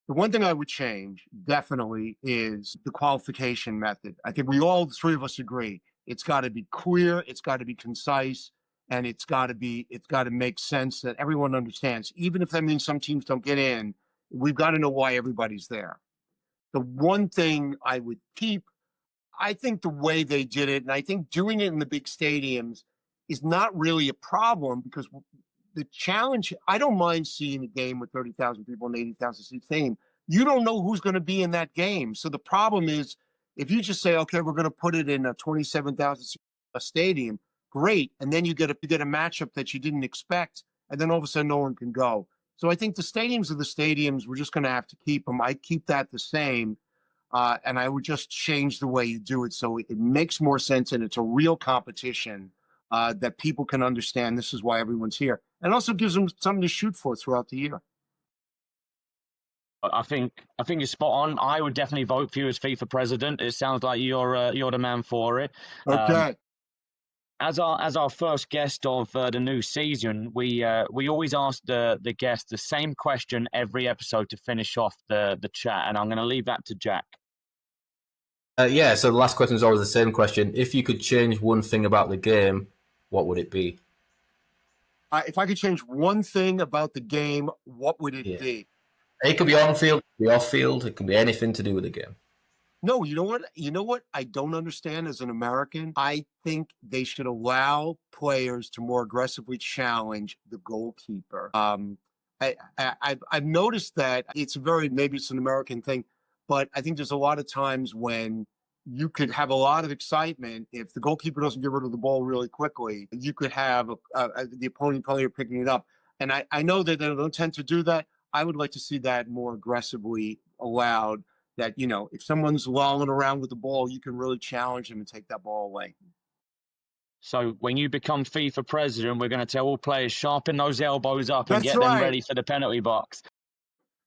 [SPEAKER 4] the one thing I would change definitely is the qualification method. I think the 3 of us agree. It's got to be clear, it's got to be concise, and it's got to make sense that everyone understands. Even if that means some teams don't get in, we've got to know why everybody's there. the one thing I would keep, I think the way they did it, and I think doing it in the big stadiums is not really a problem because the challenge, I don't mind seeing a game with 30,000 people and 80,000 seat stadium. You don't know who's going to be in that game. So the problem is if you just say, okay, we're going to put it in a 27,000 seat stadium, great. And then you get a matchup that you didn't expect. And then all of a sudden no one can go. So I think the stadiums are the stadiums. We're just going to have to keep them. I keep that the same. And I would just change the way you do it so it makes more sense and it's a real competition that people can understand. This is why everyone's here, and also gives them something to shoot for throughout the year.
[SPEAKER 1] I think you're spot on. I would definitely vote for you as FIFA president. It sounds like you're the man for it.
[SPEAKER 4] Okay.
[SPEAKER 1] As our first guest of the new season, we always ask the guest the same question every episode to finish off the chat, and I'm going to leave that to Jack.
[SPEAKER 3] Yeah, so the last question is always the same question. If you could change one thing about the game, what would it be?
[SPEAKER 4] If I could change one thing about the game, what would it be?
[SPEAKER 3] It could be on field, it could be off field, it could be anything to do with the game.
[SPEAKER 4] No, you know what? You know what I don't understand as an American? I think they should allow players to more aggressively challenge the goalkeeper. I've noticed that maybe it's an American thing, but I think there's a lot of times when you could have a lot of excitement if the goalkeeper doesn't get rid of the ball really quickly. You could have the opponent player picking it up, and I know that they don't tend to do that. I would like to see that more aggressively allowed. That, if someone's lolling around with the ball, you can really challenge them and take that ball away.
[SPEAKER 1] So when you become FIFA president, we're going to tell all players sharpen those elbows up and
[SPEAKER 4] That's
[SPEAKER 1] get them
[SPEAKER 4] right.
[SPEAKER 1] ready for the penalty box.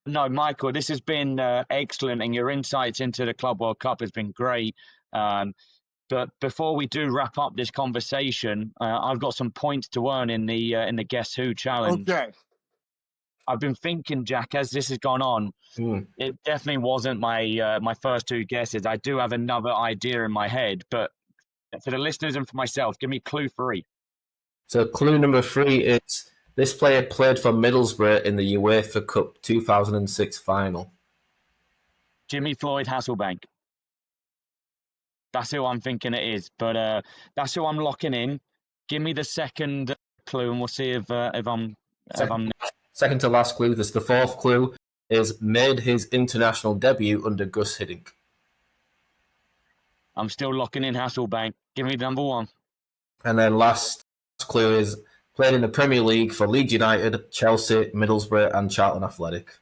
[SPEAKER 1] No, Michael, this has been excellent, and your insights into the Club World Cup has been great. But before we do wrap up this conversation, I've got some points to earn in the Guess Who challenge.
[SPEAKER 4] Okay.
[SPEAKER 1] I've been thinking, Jack, as this has gone on, it definitely wasn't my first two guesses. I do have another idea in my head, but for the listeners and for myself, give me clue 3.
[SPEAKER 3] So clue number 3 is this player played for Middlesbrough in the UEFA Cup 2006 final.
[SPEAKER 1] Jimmy Floyd Hasselbank. That's who I'm thinking it is, but that's who I'm locking in. Give me the second clue, and we'll see if I'm.
[SPEAKER 3] Second to last clue. This the fourth clue is made his international debut under Gus Hiddink.
[SPEAKER 1] I'm still locking in Hasselbank. Give me number 1.
[SPEAKER 3] And then last clue is played in the Premier League for Leeds United, Chelsea, Middlesbrough, and Charlton Athletic.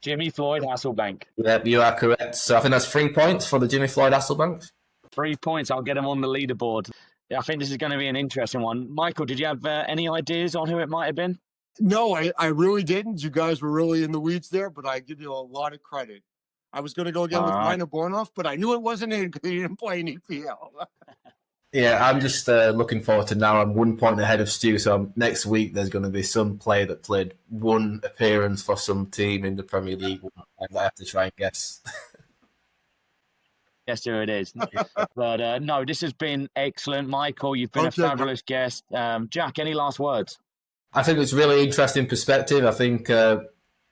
[SPEAKER 1] Jimmy Floyd Hasselbank.
[SPEAKER 3] Yep, you are correct. So I think that's 3 points for the Jimmy Floyd Hasselbank.
[SPEAKER 1] 3 points. I'll get him on the leaderboard. Yeah, I think this is going to be an interesting one. Michael, did you have any ideas on who it might have been?
[SPEAKER 4] No, I really didn't. You guys were really in the weeds there, but I give you a lot of credit. I was going to go again with Rainer Bornoff, but I knew it wasn't him because he didn't play in EPL.
[SPEAKER 3] Yeah, I'm just looking forward to now. I'm 1 point ahead of Stu, so next week there's going to be some player that played one appearance for some team in the Premier League, and I have to try and guess.
[SPEAKER 1] Yes, sir, it is. But no, this has been excellent. Michael, you've been a fabulous guest. Jack, any last words?
[SPEAKER 3] I think it's really interesting perspective. I think,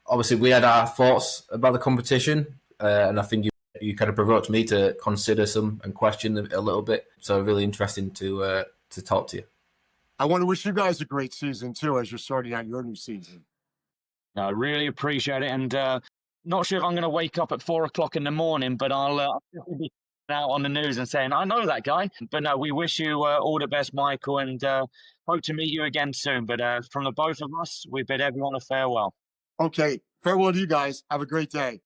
[SPEAKER 3] obviously, we had our thoughts about the competition, and I think you kind of provoked me to consider some and question them a little bit. So really interesting to talk to you.
[SPEAKER 4] I want to wish you guys a great season, too, as you're starting out your new season.
[SPEAKER 1] I really appreciate it. And not sure if I'm going to wake up at 4 o'clock in the morning, but I'll be out on the news and saying, I know that guy. But no, we wish you all the best, Michael, and hope to meet you again soon. But from the both of us, we bid everyone a farewell.
[SPEAKER 4] Okay. Farewell to you guys. Have a great day.